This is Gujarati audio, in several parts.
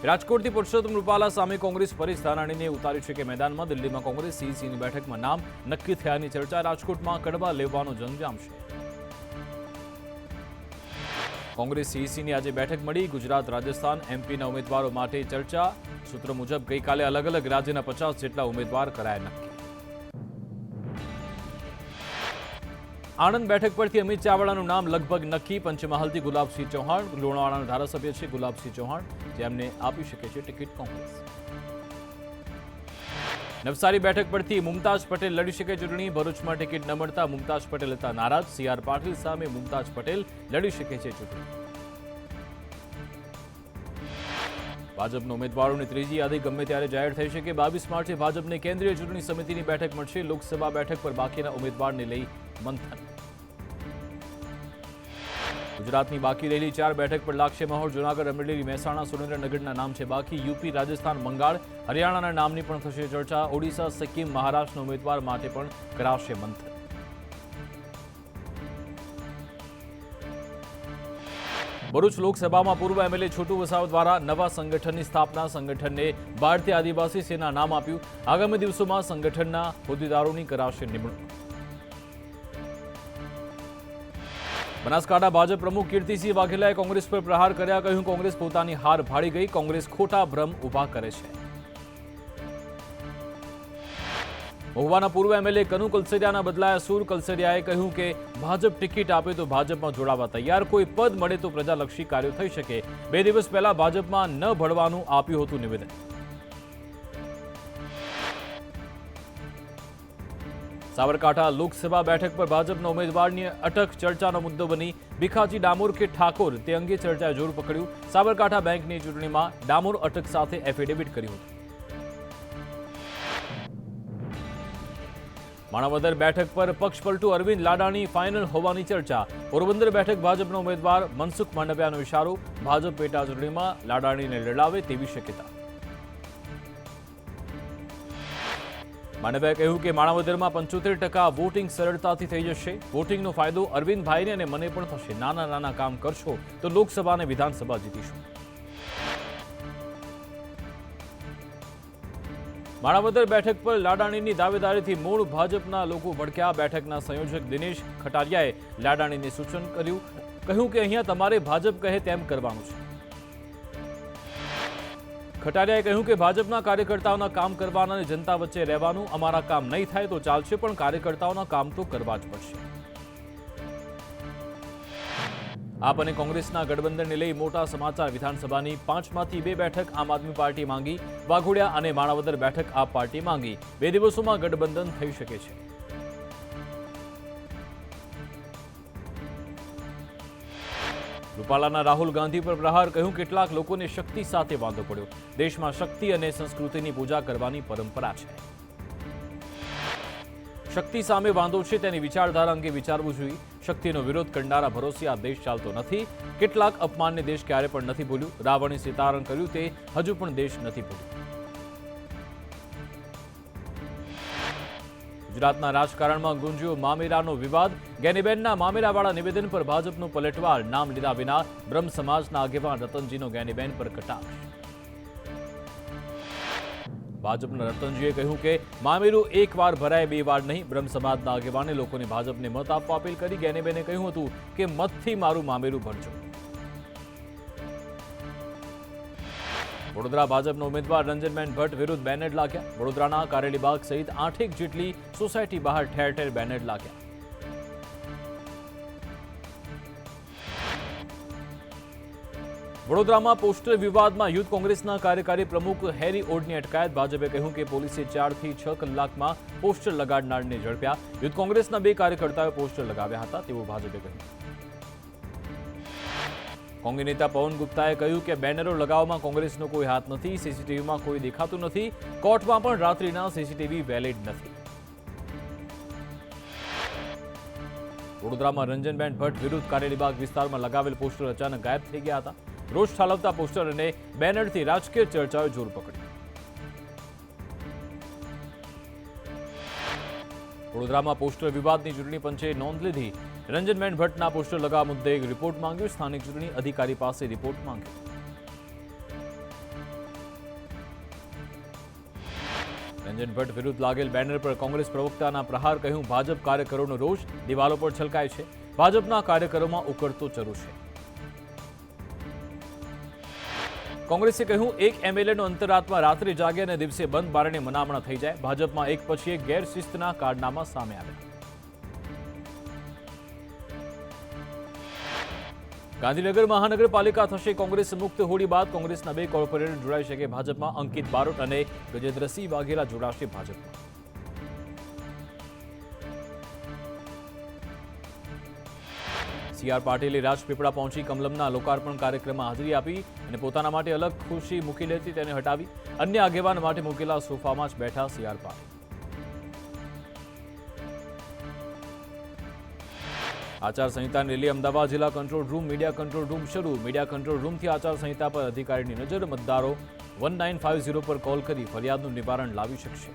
રાજકોટથી પુરુષોત્તમ રૂપાલા સામે કોંગ્રેસ પરેશ ધાનાણીને ઉતાર્યું છે કે મેદાનમાં દિલ્હીમાં કોંગ્રેસ સીઈસીની બેઠકમાં નામ નક્કી થયાની ચર્ચા રાજકોટમાં કડવા લેવાનો જંગ જામશે. કોંગ્રેસ સીઈસીની આજે બેઠક મળી. ગુજરાત, રાજસ્થાન, એમપીના ઉમેદવારો માટે ચર્ચા. સૂત્રો મુજબ ગઈકાલે અલગ અલગ રાજ્યના 50 જેટલા ઉમેદવાર કરાયા નક્કી. આણંદ બેઠક પરથી અમિત ચાવડાનું નામ લગભગ નક્કી. પંચમહાલથી ગુલાબસિંહ ચૌહાણ લુણાવાડાના ધારાસભ્ય છે ગુલાબસિંહ ચૌહાણ, જેમને આપી શકે છે ટિકિટ કોંગ્રેસ. નવસારી બેઠક પરથી મુમતાઝ પટેલ લડી શકે ચૂંટણી. ભરૂચમાં ટિકિટ ન મળતા મુમતાઝ પટેલ હતા નારાજ. સીઆર પાટીલ સામે મુમતાઝ પટેલ લડી શકે છે ચૂંટણી. ભાજપના ઉમેદવારોની ત્રીજી યાદી ગમે ત્યારે જાહેર થઈ શકે. 22 માર્ચે ભાજપની કેન્દ્રીય ચૂંટણી સમિતિની બેઠક મળશે. લોકસભા બેઠક પર બાકીના ઉમેદવારને લઈ મંથન. ગુજરાતની બાકી રહેલી 4 બેઠક પર લાગશે મહોર. જૂનાગઢ, અમરેલી, મહેસાણા, સુરેન્દ્રનગરના નામ છે બાકી. યુપી, રાજસ્થાન, બંગાળ, હરિયાણાના નામની પણ થશે ચર્ચા. ઓડિશા, સિક્કિમ, મહારાષ્ટ્રના ઉમેદવાર માટે પણ કરાશે મંથન. ભરૂચ લોકસભામાં પૂર્વ એમએલએ છોટુ વસાવા દ્વારા નવા સંગઠનની સ્થાપના. સંગઠનને ભારતીય આદિવાસી સેના નામ આપ્યું. આગામી દિવસોમાં સંગઠનના હોદ્દેદારોની કરાશે નિમણૂક. બનાસકાંઠા ભાજપ પ્રમુખ કીર્તિસિંહ વાઘેલાએ કોંગ્રેસ પર પ્રહાર કર્યા. કહ્યું, કોંગ્રેસ પોતાની હાર ભાળી ગઈ. કોંગ્રેસ ખોટા ભ્રમ ઉભા કરે છે. મહુવાના પૂર્વ એમએલએ કનુ કલસરિયાના બદલાયા સૂર. કલસરિયાએ કહ્યું કે ભાજપ ટિકિટ આપે તો ભાજપમાં જોડાવા તૈયાર. કોઈ પદ મળે તો પ્રજાલક્ષી કાર્યો થઈ શકે. 2 દિવસ પહેલા ભાજપમાં ન ભળવાનું આપ્યું હતું નિવેદન. સાબરકાંઠા લોકસભા બેઠક પર ભાજપના ઉમેદવારની અટક ચર્ચાનો મુદ્દો બની. ભીખાજી ડામોર કે ઠાકોર તે અંગે ચર્ચાએ જોર પકડ્યું. સાબરકાંઠા બેંકની ચૂંટણીમાં ડામોર અટક સાથે એફિડેવિટ કર્યું હતું. માણાવદર બેઠક પર પક્ષપલટુ અરવિંદ લાડાણી ફાઇનલ હોવાની ચર્ચા. પોરબંદર બેઠક ભાજપના ઉમેદવાર મનસુખ માંડવિયાનો ઇશારો. ભાજપ પેટા ચૂંટણીમાં લાડાણીને લડાવે તેવી શક્યતા. માંડવિયાએ કહ્યું કે માણાવદરમાં 75% વોટિંગ સરળતાથી થઈ જશે. વોટિંગનો ફાયદો અરવિંદભાઈને અને મને પણ થશે. નાના નાના કામ કરશો તો લોકસભા અને વિધાનસભા જીતીશું. માણાવદર બેઠક પર લાડાણીની દાવેદારીથી મૂળ ભાજપના લોકો ભડક્યા. બેઠકના સંયોજક દિનેશ ખટારિયાએ લાડાણીને સૂચન કર્યું. કહ્યું કે અહીંયા તમારે ભાજપ કહે તેમ કરવાનું છે. ખટારિયાએ કહ્યું કે ભાજપના કાર્યકર્તાઓના કામ કરવાના અને જનતા વચ્ચે રહેવાનું. અમારા કામ નહીં થાય તો ચાલશે, પણ કાર્યકર્તાઓના કામ તો કરવા જ પડશે. આપ અને કોંગ્રેસના ગઠબંધનને લઈ મોટા સમાચાર. વિધાનસભાની 5માંથી 2 બેઠક આમ આદમી પાર્ટી માંગી. વાઘોડિયા અને માણાવદર બેઠક આપ પાર્ટી માંગી. 2 દિવસોમાં ગઠબંધન થઈ શકે છે. રૂપાલાના રાહુલ ગાંધી પર પ્રહાર. કહ્યું, કેટલાક લોકોને શક્તિ સાથે વાંધો પડ્યો. દેશમાં શક્તિ અને સંસ્કૃતિની પૂજા કરવાની પરંપરા છે. શક્તિ સામે વાંધો છે, તેની વિચારધારા અંગે વિચારવું જોઈએ. શક્તિનો વિરોધ કરનારા ભરોસે આ દેશ ચાલતો નથી. કેટલાક અપમાનને દેશ ક્યારે પણ નથી ભૂલ્યું. રાવણે સીતારણ કર્યું તે હજુ પણ દેશ નથી ભૂલ્યું. ગુજરાતના રાજકારણમાં ગુંજ્યો મામેરાનો વિવાદ. ગેનીબેનના મામેરાવાળા નિવેદન પર ભાજપનો પલટવાર. નામ લીધા વિના બ્રહ્મ સમાજના આગેવાન રતનજીનો ગેનીબેન પર કટાક્ષ. ભાજપના રતનજીએ કહ્યું કે મામેરું એક વાર ભરાય, 2 વાર નહીં. બ્રહ્મ સમાજના આગેવાને લોકોને ભાજપને મત આપવા અપીલ કરી. ગેનીબેને કહ્યું હતું કે મતથી મારું મામેરું ભરજો. વડોદરા ભાજપના ઉમેદવાર રંજનબેન ભટ્ટ વિરુદ્ધ બેનર લાગ્યા. વડોદરાના કારેલીબાગ સહિત 8 જેટલી સોસાયટી બહાર ઠેર ઠેર બેનર લાગ્યા. વડોદરામાં પોસ્ટર વિવાદમાં યુથ કોંગ્રેસના કાર્યકારી પ્રમુખ હેરી ઓડની અટકાયત. ભાજપે કહ્યું કે પોલીસે 4 થી 6 કલાકમાં પોસ્ટર લગાડનારને ઝડપ્યા. યુથ કોંગ્રેસના 2 કાર્યકર્તાઓએ પોસ્ટર લગાવ્યા હતા તેવું ભાજપે કહ્યું. કોંગ્રેસ નેતા પવન ગુપ્તાએ કહ્યું કે બેનરો લગાવવામાં કોંગ્રેસનો કોઈ હાથ નથી. સીસીટીવીમાં કોઈ દેખાતું નથી. કોર્ટમાં પણ રાત્રિના સીસીટીવી વેલિડ નથી. વડોદરામાં રંજનબેન ભટ્ટ વિરુદ્ધ કારેલીબાગ વિસ્તારમાં લગાવેલ પોસ્ટર અચાનક ગાયબ થઈ ગયા હતા. રોષ ઠાલવતા પોસ્ટર અને બેનરથી રાજકીય ચર્ચાઓએ જોર પકડી. વડોદરામાં પોસ્ટર વિવાદની ચૂંટણી પંચે નોંધ લીધી. રંજનબેન ભટ્ટના પોસ્ટર લગાવવા મુદ્દે એક રિપોર્ટ માંગ્યો. સ્થાનિક ચૂંટણી અધિકારી પાસે રિપોર્ટ માંગ્યો. રંજન ભટ્ટ વિરુદ્ધ લાગેલ બેનર પર કોંગ્રેસ પ્રવક્તાના પ્રહાર, કહ્યું ભાજપ કાર્યકરોનો રોષ દિવાલો પર છલકાય છે, ભાજપના કાર્યકરોમાં ઉકળતો ચરુ છે. કોંગ્રેસે કહ્યું એક એમએલએનો અંતરાત્મા રાત્રે જાગે અને દિવસે બંધ બારણે મનામણા થઈ જાય, ભાજપમાં એક પછી એક ગેરશિસ્તના કારનામા સામે આવ્યા. ગાંધીનગર મહાનગરપાલિકા થશે કોંગ્રેસ મુક્ત, હોળી બાદ કોંગ્રેસના 2 કોર્પોરેટર જોડાઈ શકે ભાજપમાં, અંકિત બારોટ અને ગજેન્દ્રસિંહ વાઘેલા જોડાશે ભાજપમાં. સી.આર. પાટીલે રાજપીપળા પહોંચી કમલમના લોકાર્પણ કાર્યક્રમમાં હાજરી આપી અને પોતાના માટે અલગ ખુરશી મૂકી લેતી તેને હટાવી, અન્ય આગેવાન માટે મૂકેલા સોફામાં જ બેઠા સી.આર. પાટીલ. આચારસંહિતાની રેલી અમદાવાદ જિલ્લા control room, media control room શરૂ, મીડિયા કંટ્રોલ રૂમથી આચારસંહિતા પર અધિકારીની નજર, મતદારો 1950 પર કોલ કરી ફરિયાદનું નિવારણ લાવી શકશે.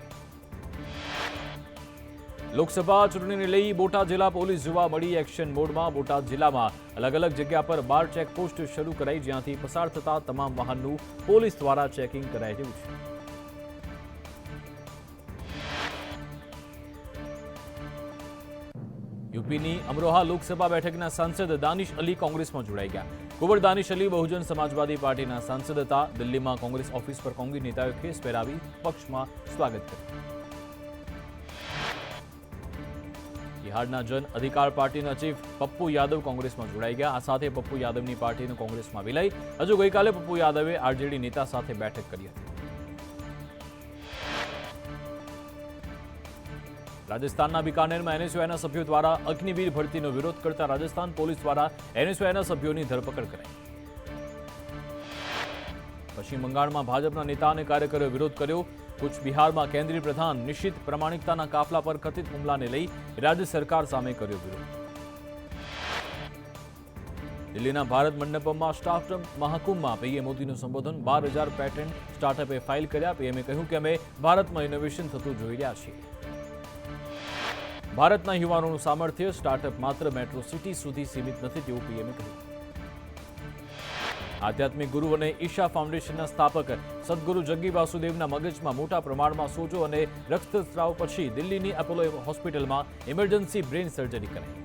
લોકસભા ચૂંટણીને લઈ બોટાદ જિલ્લા પોલીસ જોવા મળી એક્શન મોડમાં, બોટાદ જિલ્લામાં અલગ અલગ જગ્યા પર 12 ચેકપોસ્ટ શરૂ કરાઈ, જ્યાંથી પસાર થતા તમામ વાહનનું પોલીસ દ્વારા ચેકિંગ કરાઈ રહ્યું છે. યુપીની અમરોહા લોકસભા બેઠકના સાંસદ દાનિશ અલી કોંગ્રેસમાં જોડાઈ ગયા. કુંવર દાનિશ અલી બહુજન સમાજવાદી પાર્ટીના સાંસદ હતા. દિલ્હીમાં કોંગ્રેસ ઓફિસ પર કોંગ્રેસ નેતાઓએ ખેસ પહેરાવી પક્ષમાં સ્વાગત કર્યું. બિહારના જન અધિકાર પાર્ટીના ચીફ પપ્પુ યાદવ કોંગ્રેસમાં જોડાઈ ગયા. આ સાથે પપ્પુ યાદવની પાર્ટીનું કોંગ્રેસમાં વિલય. હજુ ગઈકાલે પપ્પુ યાદવે આરજેડી નેતા સાથે બેઠક કરી હતી. રાજસ્થાનના બિકાનેરમાં એનએસયુઆઈના સભ્યો દ્વારા અગ્નિવીર ભરતીનો વિરોધ કરતા રાજસ્થાન પોલીસ દ્વારા એનએસયુઆઈના સભ્યોની ધરપકડ કરાઈ. પશ્ચિમ બંગાળમાં ભાજપના નેતા અને કાર્યકરોએ વિરોધ કર્યો. કુચ બિહારમાં કેન્દ્રીય પ્રધાન નિશ્ચિત પ્રમાણિકતાના કાફલા પર કથિત હુમલાને લઈ રાજ્ય સરકાર સામે કર્યો વિરોધ. દિલ્હીના ભારત મંડપમમાં સ્ટાર્ટઅપ મહાકુંભમાં પીએમ મોદીનું સંબોધન, 12,000 પેટન્ટ સ્ટાર્ટઅપે ફાઇલ કર્યા. પીએમએ કહ્યું કે અમે ભારતમાં ઇનોવેશન થતું જોઈ રહ્યા છીએ. ભારતના યુવાનોનું સામર્થ્ય સ્ટાર્ટઅપ માત્ર મેટ્રો સિટી સુધી સીમિત નથી તેવું પીએમએ કહ્યું. આધ્યાત્મિક ગુરુ અને ઈશા ફાઉન્ડેશનના સ્થાપક સદગુરુ જગ્ગી વાસુદેવના મગજમાં મોટા પ્રમાણમાં સોજો અને રક્તસ્રાવ પછી દિલ્હીની એપોલો હોસ્પિટલમાં ઇમરજન્સી બ્રેઇન સર્જરી કરાઈ.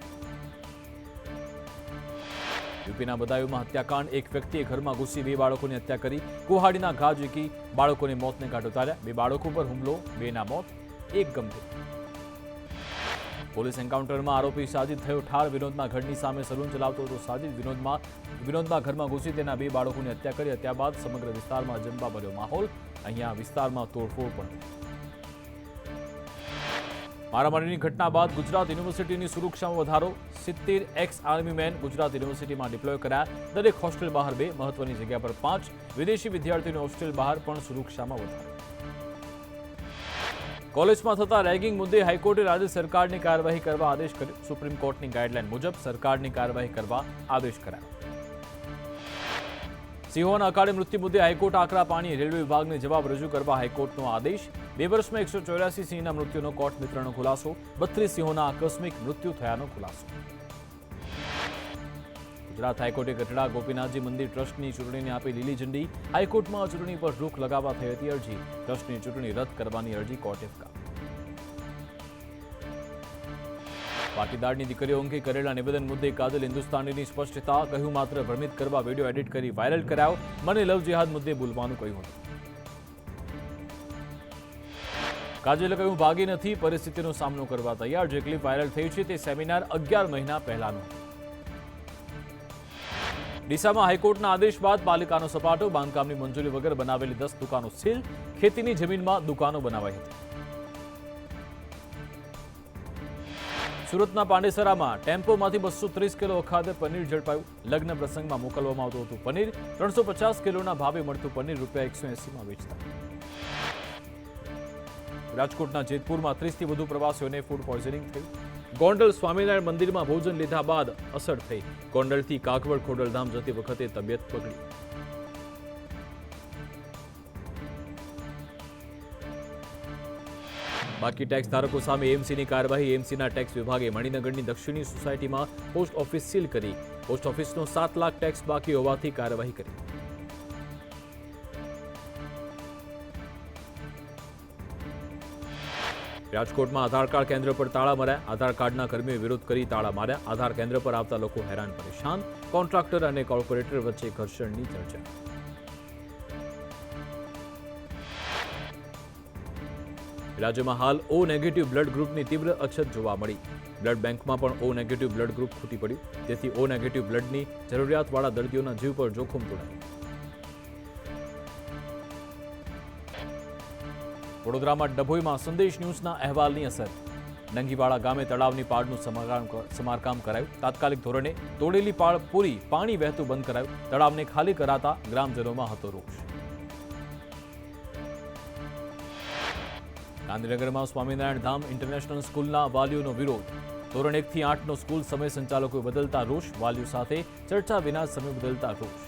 યુપીના બદાયુમાં હત્યાકાંડ, એક વ્યક્તિએ ઘરમાં ઘૂસી 2 બાળકોની હત્યા કરી, કુહાડીના ઘા ઝીકી બાળકોને મોતને ઘાટ ઉતાર્યા. 2 બાળકો પર હુમલો, 2ના મોત, 1 ગંભીર. પોલીસ એન્કાઉન્ટરમાં આરોપી સાજિદ થયો ઠાર. વિનોદના ઘરની સામે સલૂન ચલાવતો હતો સાજિદ. વિનોદના ઘરમાં ઘૂસી તેના 2 બાળકોની હત્યા કરી. હત્યા બાદ સમગ્ર વિસ્તારમાં જંબાભર્યો માહોલ. અહીંયા વિસ્તારમાં તોડફોડ પણ થઈ. મારામારીની ઘટના બાદ ગુજરાત યુનિવર્સિટીની સુરક્ષામાં વધારો, 70 એક્સ આર્મી મેન ગુજરાત યુનિવર્સિટીમાં ડિપ્લોય કરાયા. દરેક હોસ્ટેલ બહાર 2, મહત્વની જગ્યા પર 5. વિદેશી વિદ્યાર્થીઓની હોસ્ટેલ બહાર પણ સુરક્ષામાં વધારો. કોલેજમાં થતા રેગિંગ મુદ્દે હાઈકોર્ટે રાજ્ય સરકારની કાર્યવાહી કરવા આદેશ કર્યો. સુપ્રીમ કોર્ટની ગાઈડલાઈન મુજબ સરકારની કાર્યવાહી કરવા આદેશ કરાયો. સિંહોના અકાળે મૃત્યુ મુદ્દે હાઈકોર્ટ આકરા પાણીએ રેલવે વિભાગને જવાબ રજૂ કરવા હાઈકોર્ટનો આદેશ. 2 વર્ષમાં 184 સિંહના મૃત્યુનો કોર્ટ મિત્રનો ખુલાસો. 32 સિંહોના આકસ્મિક મૃત્યુ થયાનો ખુલાસો. ગુજરાત હાઈકોર્ટે ગઢડા ગોપીનાથજી મંદિર ટ્રસ્ટની ચૂંટણીને આપી લીલી ઝંડી. હાઈકોર્ટમાં ચૂંટણી પર રોક લગાવવા થઈ હતી અરજી. ટ્રસ્ટની ચૂંટણી રદ કરવાની અરજી કોર્ટે ફગાવી. પાટીદારની દીકરીઓ અંગે કરેલા નિવેદન મુદ્દે કાજલ હિન્દુસ્તાનીની સ્પષ્ટતા. કહ્યું માત્ર ભ્રમિત કરવા વિડીયો એડિટ કરી વાયરલ કરાયો. મને લવ જેહાદ મુદ્દે બોલવાનું કહ્યું હતું. કાજલે કહ્યું ભાગી નથી, પરિસ્થિતિનો સામનો કરવા તૈયાર. જે ક્લિપ વાયરલ થઈ છે તે સેમિનાર 11 મહિના પહેલાનો. ડીસામાં હાઈકોર્ટના આદેશ બાદ પાલિકાનો સપાટો. બાંધકામની મંજૂરી વગર બનાવેલી 10 દુકાનો સીલ. ખેતીની જમીનમાં દુકાનો બનાવાઈ હતી. સુરતના પાંડેસરામાં ટેમ્પોમાંથી 230 કિલો અખાદ્ય પનીર ઝડપાયું. લગ્ન પ્રસંગમાં મોકલવામાં આવતું હતું પનીર. 350 કિલોના ભાવે મળતું પનીર ₹180માં વેચતા. રાજકોટના જેતપુરમાં 30થી વધુ પ્રવાસીઓને ફૂડ પોઈઝનિંગ થયું. ગોંડલ સ્વામિનારાયણ મંદિરમાં ભોજન લીધા બાદ અસર થઈ. ગોંડલથી કાગવડ ખોડલધામ જતી વખતે તબિયત બગડી. બાકી ટેક્સ ધારકો સામે એએમસીની કાર્યવાહી. એએમસીના ટેક્સ વિભાગે મણિનગરની દક્ષિણી સોસાયટીમાં પોસ્ટ ઓફિસ સીલ કરી. પોસ્ટ ઓફિસનો 7 લાખ ટેક્સ બાકી હોવાથી કાર્યવાહી કરી. રાજકોટમાં આધાર કાર્ડ કેન્દ્ર પર તાળા માર્યા, આધાર કાર્ડના કર્મીઓએ વિરોધ કરી તાળા માર્યા, આધાર કેન્દ્ર પર આવતા લોકો હેરાન પરેશાન, કોન્ટ્રાક્ટર અને કોર્પોરેટર વચ્ચે ઘર્ષણની ચર્ચા. રાજ્યમાં હાલ O નેગેટિવ બ્લડ ગ્રુપની તીવ્ર અછત જોવા મળી. બ્લડ બેંકમાં પણ O નેગેટિવ બ્લડ ગ્રુપ ખૂટી પડ્યું, જેથી O નેગેટિવ બ્લડની જરૂરિયાતવાળા દર્દીઓના જીવ પર જોખમ તોડાયું. વડોદરામાં ડભોઈમાં સંદેશ ન્યૂઝના અહેવાલની અસર. નંગીવાડા ગામે તળાવની પાળનું સમારકામ કરાયું. તાત્કાલિક ધોરણે તોડેલી પાળ પૂરી પાણી વહેતું બંધ કરાયું. તળાવને ખાલી કરાતા ગ્રામજનોમાં હતો રોષ. ગાંધીનગરમાં સ્વામિનારાયણ ધામ ઇન્ટરનેશનલ સ્કૂલના વાલીઓનો વિરોધ. ધોરણ 1 થી 8નો સ્કૂલ સમય સંચાલકોએ બદલતા રોષ, વાલીઓ સાથે ચર્ચા વિના સમય બદલતા રોષ.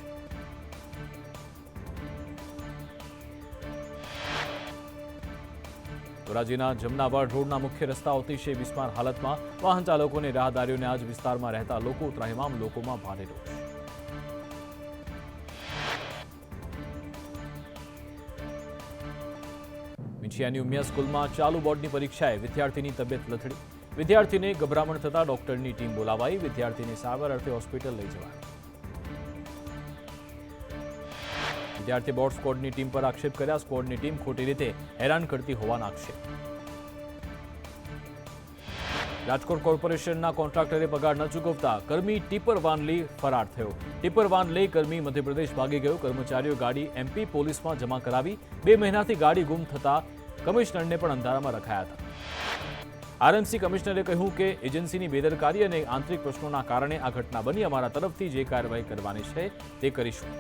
ધોરાજીના જમનાવાડ રોડના મુખ્ય રસ્તાઓ અતિશય બિસ્માર હાલતમાં. વાહન ચાલકો અને રાહદારીઓને આજ વિસ્તારમાં રહેતા લોકો ત્રાહિમામ લોકોમાં ભારે રોષ. વિંછિયાની ઉમિયા સ્કૂલમાં ચાલુ બોર્ડની પરીક્ષાએ વિદ્યાર્થીની તબિયત લથડી. વિદ્યાર્થીને ગભરામણ થતા ડોક્ટરની ટીમ બોલાવાઈ. વિદ્યાર્થીને સારવાર અર્થે હોસ્પિટલ લઈ જવાય. વિદ્યાર્થી બોર્ડ સ્કોડની ટીમ પર આક્ષેપ કર્યા. સ્કોડની ટીમ ખોટી રીતે હેરાન કરતી હોવાના આક્ષેપ. રાજકોટ કોર્પોરેશનના કોન્ટ્રાક્ટરે પગાર ન ચૂકવતા કર્મી ટીપર વાન લઈ ફરાર થયો. ટીપર વાન લઈ કર્મી મધ્યપ્રદેશ ભાગી ગયો. કર્મચારીઓ ગાડી MP પોલીસમાં જમા કરાવી. 2 મહિનાથી ગાડી ગુમ થતા કમિશનરને પણ અંધારામાં રખાયા હતા. RMC કમિશનરે કહ્યું કે એજન્સીની બેદરકારી અને આંતરિક પ્રશ્નોના કારણે આ ઘટના બની. અમારા તરફથી જે કાર્યવાહી કરવાની છે તે કરીશું.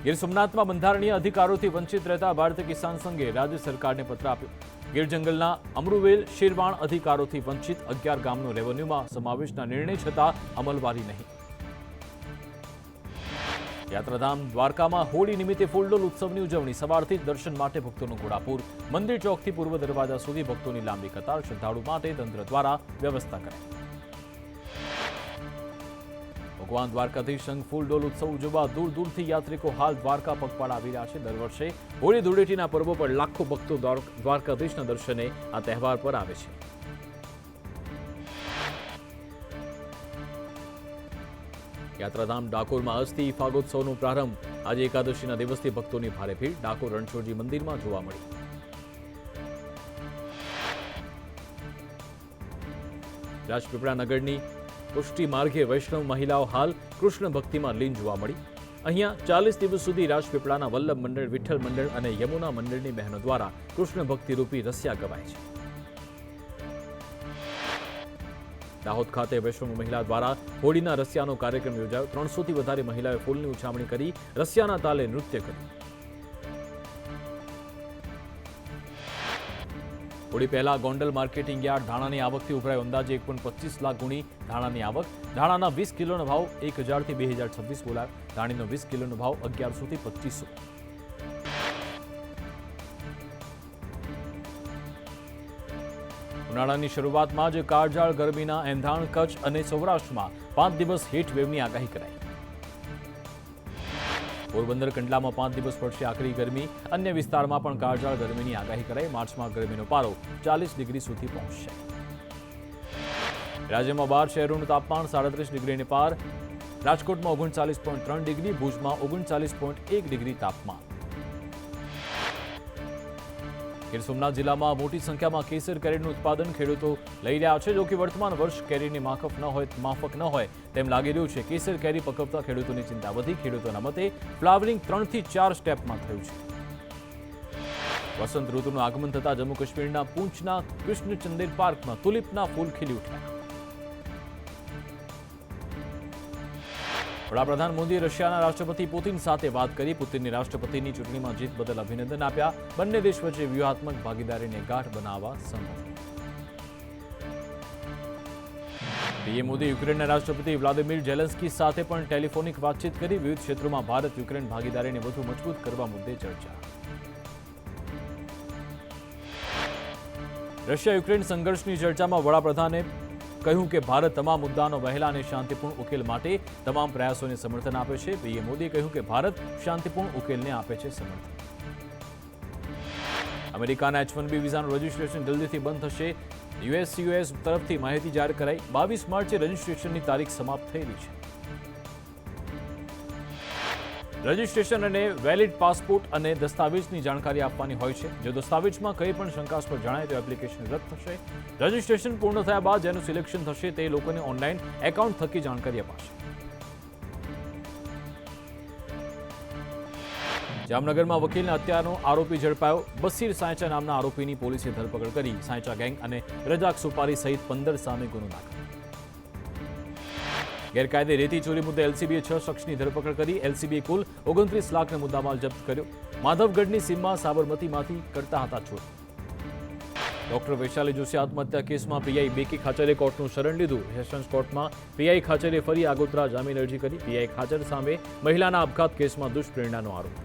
ગીર સોમનાથમાં બંધારણીય અધિકારોથી વંચિત રહેતા ભારતીય કિસાન સંઘે રાજ્ય સરકારને પત્ર આપ્યો. ગીર જંગલના અમરુવેલ શેરવાણ અધિકારોથી વંચિત 11 ગામનો રેવન્યુમાં સમાવેશના નિર્ણય છતાં અમલવારી નહીં. યાત્રાધામ દ્વારકામાં હોળી નિમિત્તે ફૂલડોલ ઉત્સવની ઉજવણી. સવારથી જ દર્શન માટે ભક્તોનું ઘોડાપૂર. મંદિર ચોકથી પૂર્વ દરવાજા સુધી ભક્તોની લાંબી કતાર. શ્રદ્ધાળુ માટે તંત્ર દ્વારા વ્યવસ્થા કરાઈ. ભગવાન દ્વારકાધીશ સંઘ ફૂલડોલ ઉત્સવ ઉજવવા દૂર દૂરથી યાત્રિકો હાલ દ્વારકા પગપાળા આવી રહ્યા છે. દર વર્ષે હોળી ધૂળેટીના પર્વ પર લાખો ભક્તો દ્વારકાધીશના દર્શને આ તહેવાર પર આવે છે. યાત્રાધામ ડાકોરમાં આજથી ફાગોત્સવનો પ્રારંભ. આજે એકાદશીના દિવસથી ભક્તોની ભારે ભીડ. ડાકોર રણછોડજી મંદિરમાં જોવા મળી. રાજપીપળા નગરની પુષ્ટિ માર્ગે વૈષ્ણવ મહિલાઓ હાલ કૃષ્ણ ભક્તિમાં લીન જોવા મળી. અહીંયા 40 દિવસ સુધી રાજપીપળાના વલ્લભ મંડળ, વિઠ્ઠલ મંડળ અને યમુના મંડળની બહેનો દ્વારા કૃષ્ણ ભક્તિ રૂપી રસિયા ગવાય છે. દાહોદ ખાતે વૈષ્ણવ મહિલા દ્વારા હોળીના રસિયાનો કાર્યક્રમ યોજાયો. 300 થી વધારે મહિલાઓએ ફૂલની ઉછામણી કરી રસિયાના તાલે નૃત્ય કર્યું. હોળી પહેલા ગોંડલ માર્કેટિંગ યાર્ડ ધાણાની આવકથી ઉભરાયો. અંદાજે 1.25 લાખ ગુણી ધાણાની આવક. ધાણાના 20 કિલોનો ભાવ 1000 થી 2026 બોલાયો. ધાણીનો 20 કિલોનો ભાવ 1100 થી 2500. ઉનાળાની શરૂઆતમાં જ કાળઝાળ ગરમીના એંધાણ. કચ્છ અને સૌરાષ્ટ્રમાં 5 દિવસ હીટ વેવની આગાહી કરાઈ. પોરબંદર કંડલામાં 5 દિવસ પડશે આકરી ગરમી. અન્ય વિસ્તારમાં પણ કાળઝાળ ગરમીની આગાહી કરાઈ. માર્ચમાં ગરમીનો પારો 40 ડિગ્રી સુધી પહોંચશે. રાજ્યમાં 12 શહેરોનું તાપમાન 37 ડિગ્રીને પાર. રાજકોટમાં 39.3 ડિગ્રી, ભુજમાં 39.1 ડિગ્રી તાપમાન. ગીર સોમનાથ જિલ્લામાં મોટી સંખ્યામાં કેસર કેરીનું ઉત્પાદન ખેડૂતો લઈ રહ્યા છે. જો કે વર્તમાન વર્ષ કેરીની માફક ન હોય તેમ લાગી રહ્યું છે. કેસર કેરી પકવતા ખેડૂતોની ચિંતા વધી. ખેડૂતોના મતે ફ્લાવરિંગ 3 થી 4 સ્ટેપમાં થયું છે. વસંત ઋતુનું આગમન થતા જમ્મુ કાશ્મીરના પૂંચના કૃષ્ણચંદેર પાર્કમાં તુલિપના ફૂલ ખીલી ઉઠ્યા. વડાપ્રધાન મોદીએ રશિયાના રાષ્ટ્રપતિ પુતિન સાથે વાત કરી. પુતિનની રાષ્ટ્રપતિની ચૂંટણીમાં જીત બદલ અભિનંદન આપ્યા. બંને દેશ વચ્ચે વ્યૂહાત્મક ભાગીદારીને ગાઢ બનાવવા સંમતિ. પીએમ મોદી યુક્રેનના રાષ્ટ્રપતિ વ્લાદિમીર ઝેલેન્સ્કી સાથે પણ ટેલિફોનિક વાતચીત કરી. વિવિધ ક્ષેત્રોમાં ભારત યુક્રેન ભાગીદારીને વધુ મજબૂત કરવા મુદ્દે ચર્ચા. રશિયા યુક્રેન સંઘર્ષની ચર્ચામાં વડાપ્રધાને કહ્યું કે ભારત તમામ મુદ્દાનો વહેલા અને શાંતિપૂર્ણ ઉકેલ માટે તમામ પ્રયાસોને સમર્થન આપે છે. પીએમ મોદીએ કહ્યું કે ભારત શાંતિપૂર્ણ ઉકેલને આપે છે સમર્થન. અમેરિકાના H-1B વિઝાનું રજિસ્ટ્રેશન જલ્દીથી બંધ થશે. યુએસ તરફથી માહિતી જાહેર કરાઈ. 22 માર્ચે રજિસ્ટ્રેશનની તારીખ સમાપ્ત થયેલી છે. રજિસ્ટ્રેશન અને વેલિડ પાસપોર્ટ અને દસ્તાવેજની જાણકારી આપવાની હોય છે. જો દસ્તાવેજમાં કંઈ પણ શંકાસ્પદ જણાય તો એપ્લિકેશન રદ થશે. રજિસ્ટ્રેશન પૂર્ણ થયા બાદ જેનું સિલેક્શન થશે તે લોકોને ઓનલાઈન એકાઉન્ટ થકી જાણકારી અપાશે. જામનગરમાં વકીલના હત્યાનો આરોપી ઝડપાયો. બસીર સાંચા નામના આરોપીની પોલીસે ધરપકડ કરી. સાંચા ગેંગ અને રજાક સુપારી સહિત 15 સામે ગુનો દાખલ. ગેરકાયદે રેતી ચોરી મુદ્દે એલસીબીએ 6 શખ્સની ધરપકડ કરી. એલસીબીએ કુલ 29 લાખનો મુદ્દામાલ જપ્ત કર્યો. માધવગઢની સીમમાં સાબરમતીમાંથી કરતા હતા ચોરી. ડોક્ટર વૈશાલી જોશી આત્મહત્યા કેસમાં પીઆઈ બેકી ખાચરે કોર્ટનું શરણ લીધું. સેશન્સ કોર્ટમાં પીઆઈ ખાચરે ફરી આગોતરા જામીન અરજી કરી. પીઆઈ ખાચર સામે મહિલાના આપઘાત કેસમાં દુષ્પ્રેરણાનો આરોપ.